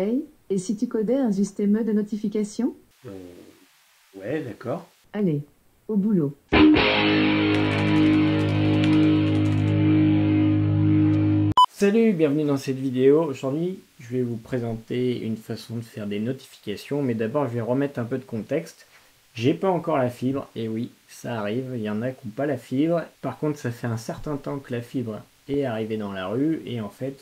Hey, et si tu codais un système de notification? Ouais, d'accord. Allez, au boulot. Salut, bienvenue dans cette vidéo. Aujourd'hui, je vais vous présenter une façon de faire des notifications, mais d'abord, je vais remettre un peu de contexte. J'ai pas encore la fibre, et oui, ça arrive, il y en a qui n'ont pas la fibre. Par contre, ça fait un certain temps que la fibre est arrivée dans la rue, et en fait,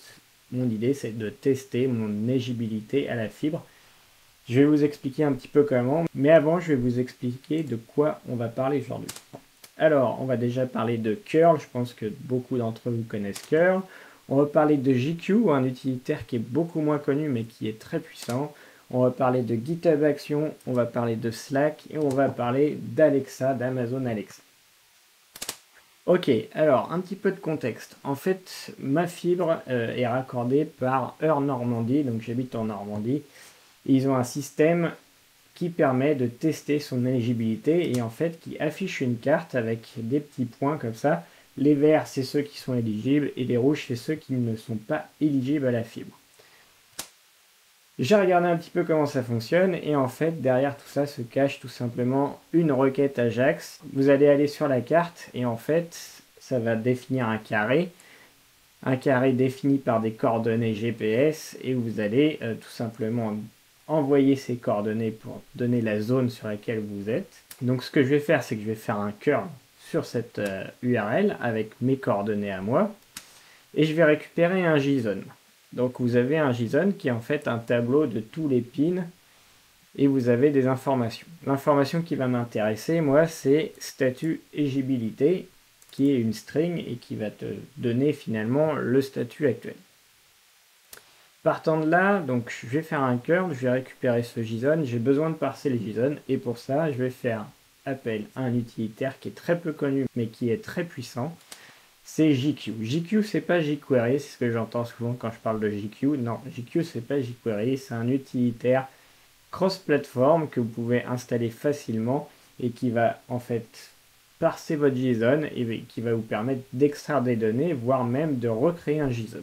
mon idée, c'est de tester mon éligibilité à la fibre. Je vais vous expliquer un petit peu comment, mais avant, je vais vous expliquer de quoi on va parler aujourd'hui. Alors, on va déjà parler de curl, je pense que beaucoup d'entre vous connaissent curl. On va parler de GQ, un utilitaire qui est beaucoup moins connu mais qui est très puissant. On va parler de GitHub Action, on va parler de Slack et on va parler d'Alexa, d'Amazon Alexa. Ok, alors un petit peu de contexte. En fait, ma fibre est raccordée par Heure Normandie, donc j'habite en Normandie. Ils ont un système qui permet de tester son éligibilité et en fait qui affiche une carte avec des petits points comme ça. Les verts, c'est ceux qui sont éligibles et les rouges, c'est ceux qui ne sont pas éligibles à la fibre. J'ai regardé un petit peu comment ça fonctionne et en fait derrière tout ça se cache tout simplement une requête Ajax. Vous allez aller sur la carte et en fait ça va définir un carré défini par des coordonnées GPS et vous allez tout simplement envoyer ces coordonnées pour donner la zone sur laquelle vous êtes. Donc ce que je vais faire, c'est que je vais faire un curl sur cette URL avec mes coordonnées à moi et je vais récupérer un JSON. Donc vous avez un JSON qui est en fait un tableau de tous les pins et vous avez des informations. L'information qui va m'intéresser, moi, c'est statut éligibilité, qui est une string et qui va te donner finalement le statut actuel. Partant de là, donc je vais faire un curl, je vais récupérer ce JSON, j'ai besoin de parser les JSON et pour ça, je vais faire appel à un utilitaire qui est très peu connu mais qui est très puissant. C'est JQ. JQ, c'est pas jQuery, c'est ce que j'entends souvent quand je parle de JQ. Non, JQ, c'est pas jQuery, c'est un utilitaire cross-platform que vous pouvez installer facilement et qui va en fait parser votre JSON et qui va vous permettre d'extraire des données, voire même de recréer un JSON.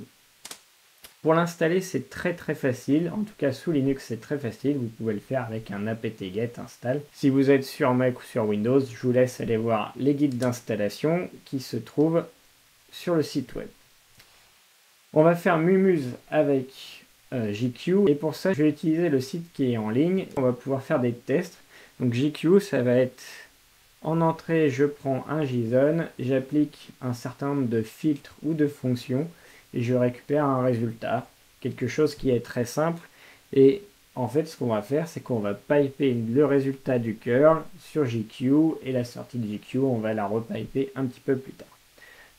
Pour l'installer, c'est très facile. En tout cas, sous Linux, c'est très facile. Vous pouvez le faire avec un apt-get install. Si vous êtes sur Mac ou sur Windows, je vous laisse aller voir les guides d'installation qui se trouvent sur le site web. On va faire Mumuse avec JQ et pour ça, je vais utiliser le site qui est en ligne. On va pouvoir faire des tests. Donc JQ, ça va être en entrée, je prends un JSON, j'applique un certain nombre de filtres ou de fonctions et je récupère un résultat, quelque chose qui est très simple. Et en fait, ce qu'on va faire, c'est qu'on va piper le résultat du curl sur JQ et la sortie de JQ, on va la repiper un petit peu plus tard.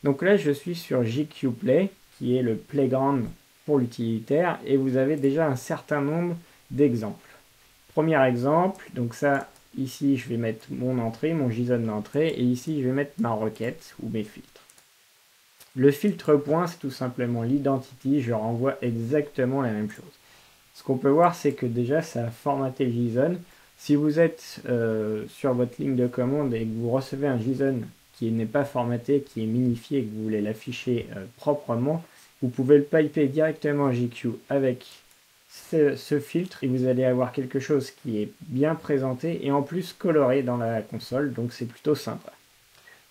Donc là, je suis sur JQ Play, qui est le playground pour l'utilitaire, et vous avez déjà un certain nombre d'exemples. Premier exemple, donc ça, ici, je vais mettre mon entrée, mon JSON d'entrée, et ici, je vais mettre ma requête ou mes filtres. Le filtre point, c'est tout simplement l'identity, je renvoie exactement la même chose. Ce qu'on peut voir, c'est que déjà, ça a formaté le JSON. Si vous êtes sur votre ligne de commande et que vous recevez un JSON qui n'est pas formaté, qui est minifié et que vous voulez l'afficher proprement, vous pouvez le piper directement JQ avec ce filtre et vous allez avoir quelque chose qui est bien présenté et en plus coloré dans la console, donc c'est plutôt sympa.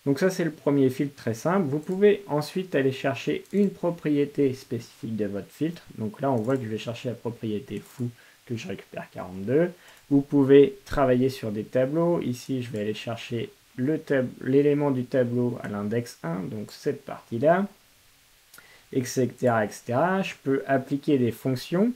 Donc ça c'est le premier filtre très simple. Vous pouvez ensuite aller chercher une propriété spécifique de votre filtre. Donc là on voit que je vais chercher la propriété foo que je récupère 42. Vous pouvez travailler sur des tableaux. Ici je vais aller chercher l'élément du tableau à l'index 1, donc cette partie-là, etc., etc. Je peux appliquer des fonctions.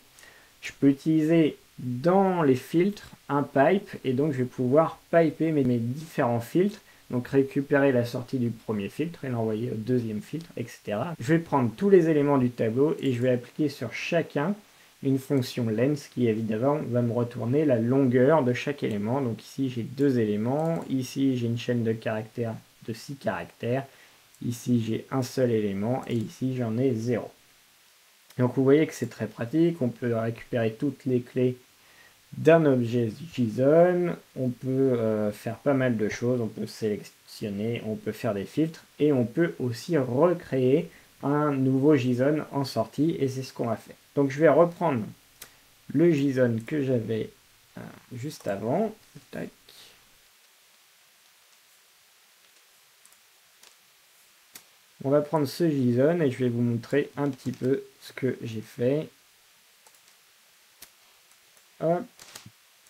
Je peux utiliser dans les filtres un pipe et donc je vais pouvoir piper mes différents filtres. Donc récupérer la sortie du premier filtre et l'envoyer au deuxième filtre, etc. Je vais prendre tous les éléments du tableau et je vais appliquer sur chacun une fonction length qui évidemment va me retourner la longueur de chaque élément. Donc ici j'ai 2 éléments, ici j'ai une chaîne de caractères de 6 caractères, ici j'ai un seul élément et ici j'en ai 0. Donc vous voyez que c'est très pratique, on peut récupérer toutes les clés d'un objet JSON, on peut faire pas mal de choses, on peut sélectionner, on peut faire des filtres et on peut aussi recréer un nouveau JSON en sortie et c'est ce qu'on va faire. Donc je vais reprendre le JSON que j'avais juste avant. Tac. On va prendre ce JSON et je vais vous montrer un petit peu ce que j'ai fait. Hop.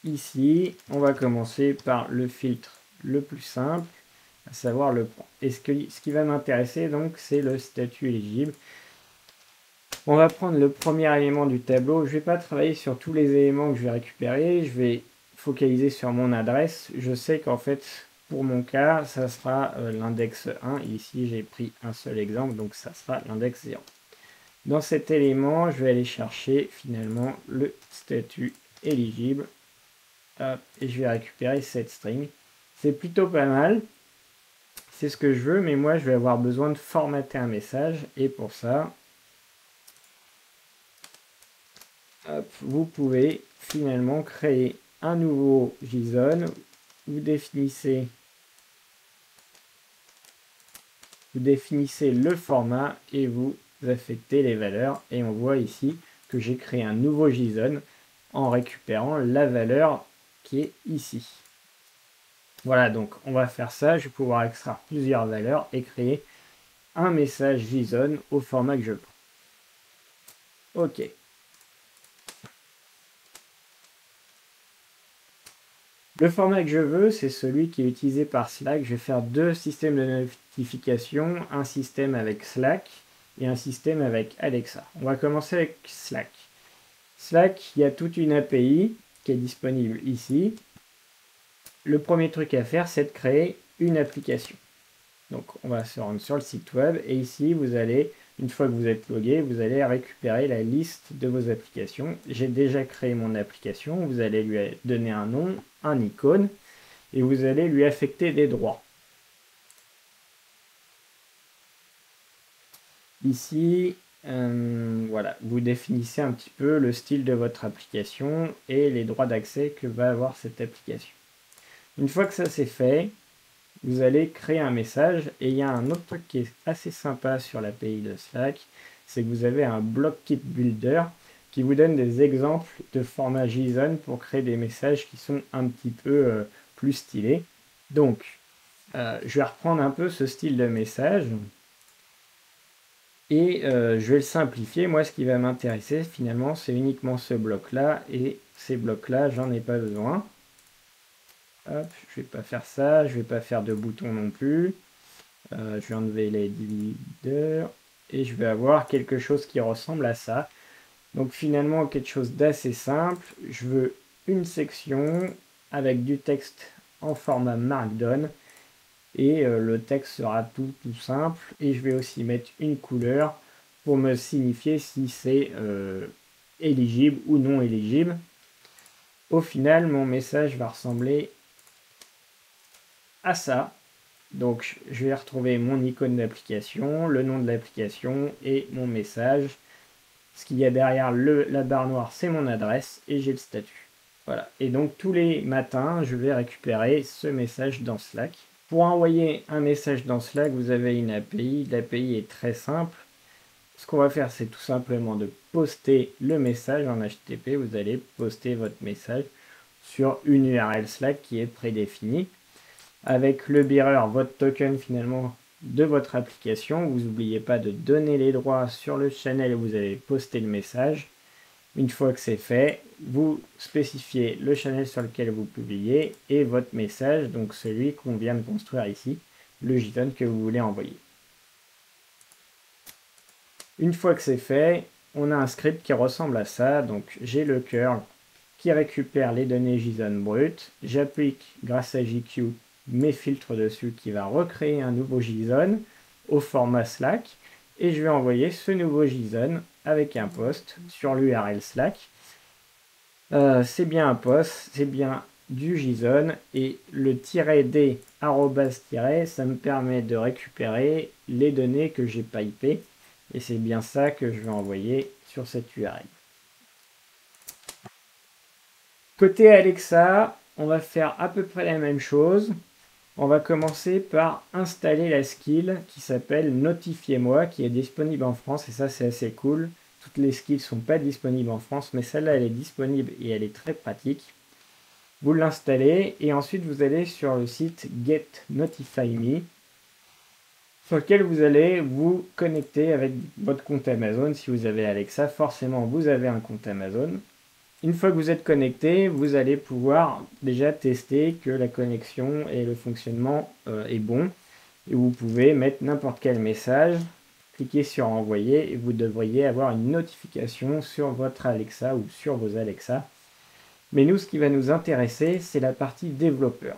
Ici, on va commencer par le filtre le plus simple, à savoir le point. Et ce qui va m'intéresser, donc, c'est le statut éligible. On va prendre le premier élément du tableau. Je ne vais pas travailler sur tous les éléments que je vais récupérer. Je vais focaliser sur mon adresse. Je sais qu'en fait, pour mon cas, ça sera l'index 1. Ici, j'ai pris un seul exemple, donc ça sera l'index 0. Dans cet élément, je vais aller chercher finalement le statut éligible. Hop, et je vais récupérer cette string. C'est plutôt pas mal. C'est ce que je veux, mais moi, je vais avoir besoin de formater un message. Et pour ça, hop, vous pouvez finalement créer un nouveau JSON. Vous définissez le format et vous affectez les valeurs. Et on voit ici que j'ai créé un nouveau JSON en récupérant la valeur qui est ici. Voilà, donc on va faire ça. Je vais pouvoir extraire plusieurs valeurs et créer un message JSON au format que je veux. Ok. Le format que je veux, c'est celui qui est utilisé par Slack. Je vais faire deux systèmes de notification, un système avec Slack et un système avec Alexa. On va commencer avec Slack. Slack, il y a toute une API qui est disponible ici. Le premier truc à faire, c'est de créer une application. Donc, on va se rendre sur le site web et ici, vous allez, une fois que vous êtes logué, vous allez récupérer la liste de vos applications. J'ai déjà créé mon application. Vous allez lui donner un nom, un icône et vous allez lui affecter des droits. Ici, voilà, vous définissez un petit peu le style de votre application et les droits d'accès que va avoir cette application. Une fois que ça c'est fait, vous allez créer un message et il y a un autre truc qui est assez sympa sur l'API de Slack, c'est que vous avez un BlockKit Builder qui vous donne des exemples de format JSON pour créer des messages qui sont un petit peu plus stylés. Donc, je vais reprendre un peu ce style de message et je vais le simplifier. Moi, ce qui va m'intéresser finalement, c'est uniquement ce bloc-là et ces blocs-là, j'en ai pas besoin. Hop, je vais pas faire ça, je vais pas faire de boutons non plus. Je vais enlever les dividers et je vais avoir quelque chose qui ressemble à ça. Donc finalement quelque chose d'assez simple. Je veux une section avec du texte en format Markdown et le texte sera tout simple. Et je vais aussi mettre une couleur pour me signifier si c'est éligible ou non éligible. Au final, mon message va ressembler à ça. Donc je vais retrouver mon icône d'application, le nom de l'application et mon message. Ce qu'il y a derrière la barre noire, c'est mon adresse et j'ai le statut. Voilà. Et donc tous les matins, je vais récupérer ce message dans Slack. Pour envoyer un message dans Slack, vous avez une API. L'API est très simple. Ce qu'on va faire, c'est tout simplement de poster le message en HTTP. Vous allez poster votre message sur une URL Slack qui est prédéfinie. Avec le bearer, votre token finalement de votre application. Vous n'oubliez pas de donner les droits sur le channel où vous allez poster le message. Une fois que c'est fait, vous spécifiez le channel sur lequel vous publiez et votre message, donc celui qu'on vient de construire ici, le JSON que vous voulez envoyer. Une fois que c'est fait, on a un script qui ressemble à ça. Donc j'ai le curl qui récupère les données JSON brutes. J'applique grâce à JQ mes filtres dessus qui va recréer un nouveau JSON au format Slack et je vais envoyer ce nouveau JSON avec un post sur l'URL Slack. C'est bien un post, c'est bien du JSON et le -d @ ça me permet de récupérer les données que j'ai pipées et c'est bien ça que je vais envoyer sur cette URL. Côté Alexa, on va faire à peu près la même chose. On va commencer par installer la skill qui s'appelle Notifiez-moi, qui est disponible en France et ça c'est assez cool. toutes les skills ne sont pas disponibles en France, mais celle-là, elle est disponible et elle est très pratique. Vous l'installez et ensuite vous allez sur le site Get Notify Me, sur lequel vous allez vous connecter avec votre compte Amazon. Si vous avez Alexa, forcément vous avez un compte Amazon. Une fois que vous êtes connecté, vous allez pouvoir déjà tester que la connexion et le fonctionnement est bon. Et vous pouvez mettre n'importe quel message, cliquez sur envoyer et vous devriez avoir une notification sur votre Alexa ou sur vos Alexa. Mais nous, ce qui va nous intéresser, c'est la partie développeur.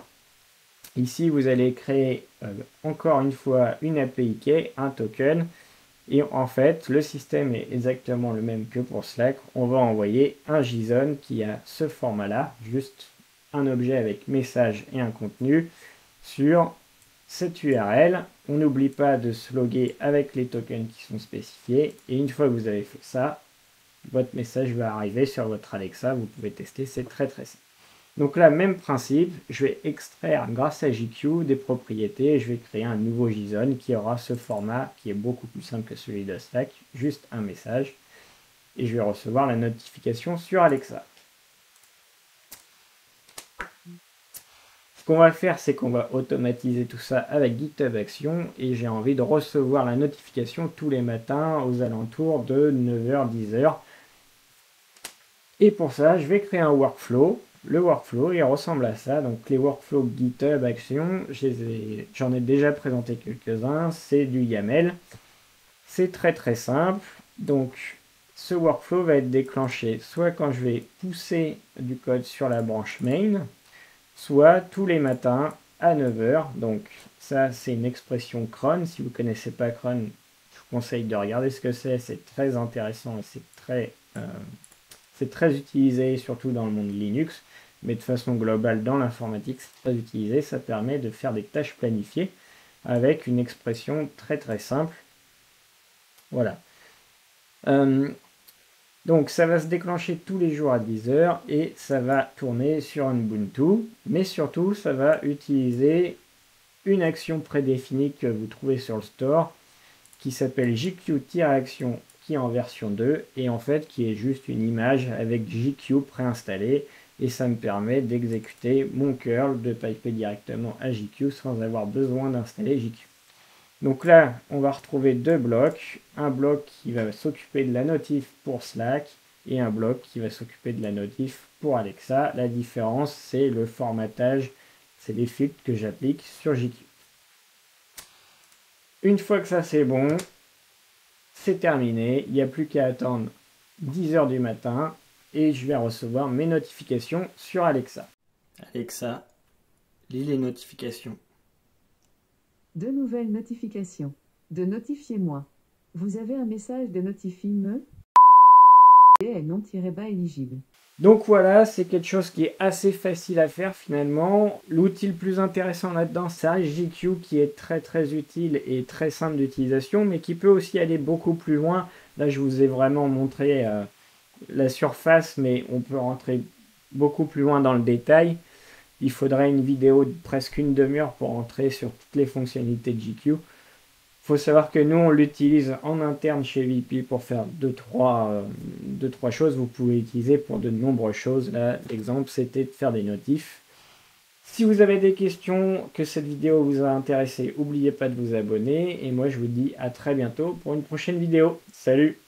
Ici, vous allez créer encore une fois une API key, un token. Et en fait, le système est exactement le même que pour Slack. On va envoyer un JSON qui a ce format-là, juste un objet avec message et un contenu sur cette URL. On n'oublie pas de se loguer avec les tokens qui sont spécifiés. Et une fois que vous avez fait ça, votre message va arriver sur votre Alexa, vous pouvez tester, c'est très très simple. Donc là, même principe, je vais extraire grâce à JQ des propriétés et je vais créer un nouveau JSON qui aura ce format qui est beaucoup plus simple que celui de Slack, juste un message et je vais recevoir la notification sur Alexa. Ce qu'on va faire, c'est qu'on va automatiser tout ça avec GitHub Action et j'ai envie de recevoir la notification tous les matins aux alentours de 9h, 10h. Et pour ça, je vais créer un workflow. Le workflow, il ressemble à ça. Donc les workflows GitHub Action, j'en ai déjà présenté quelques-uns. C'est du YAML. C'est très très simple. Donc ce workflow va être déclenché soit quand je vais pousser du code sur la branche main, soit tous les matins à 9h. Donc ça, c'est une expression cron. Si vous ne connaissez pas cron, je vous conseille de regarder ce que c'est. C'est très intéressant et c'est très utilisé, surtout dans le monde Linux, mais de façon globale dans l'informatique, c'est très utilisé. Ça permet de faire des tâches planifiées avec une expression très très simple. Voilà. Donc ça va se déclencher tous les jours à 10h et ça va tourner sur Ubuntu, mais surtout ça va utiliser une action prédéfinie que vous trouvez sur le store qui s'appelle JQ-action qui est en version 2 et en fait qui est juste une image avec JQ préinstallé et ça me permet d'exécuter mon curl, de piper directement à JQ sans avoir besoin d'installer JQ. Donc là, on va retrouver deux blocs, un bloc qui va s'occuper de la notif pour Slack et un bloc qui va s'occuper de la notif pour Alexa. La différence, c'est le formatage, c'est les filtres que j'applique sur JQ. Une fois que ça c'est bon, c'est terminé, il n'y a plus qu'à attendre 10h du matin et je vais recevoir mes notifications sur Alexa. Alexa, lis les notifications. De nouvelles notifications. De notifiez-moi. Vous avez un message de notifie-me est non-bas éligible. Donc voilà, c'est quelque chose qui est assez facile à faire finalement. L'outil le plus intéressant là-dedans, ça reste JQ qui est très très utile et très simple d'utilisation, mais qui peut aussi aller beaucoup plus loin. Là, je vous ai vraiment montré la surface, mais on peut rentrer beaucoup plus loin dans le détail. Il faudrait une vidéo de presque une demi-heure pour entrer sur toutes les fonctionnalités de JQ. Il faut savoir que nous, on l'utilise en interne chez VP pour faire deux, trois choses. Vous pouvez l'utiliser pour de nombreuses choses. Là, l'exemple, c'était de faire des notifs. Si vous avez des questions, que cette vidéo vous a intéressé, n'oubliez pas de vous abonner. Et moi, je vous dis à très bientôt pour une prochaine vidéo. Salut!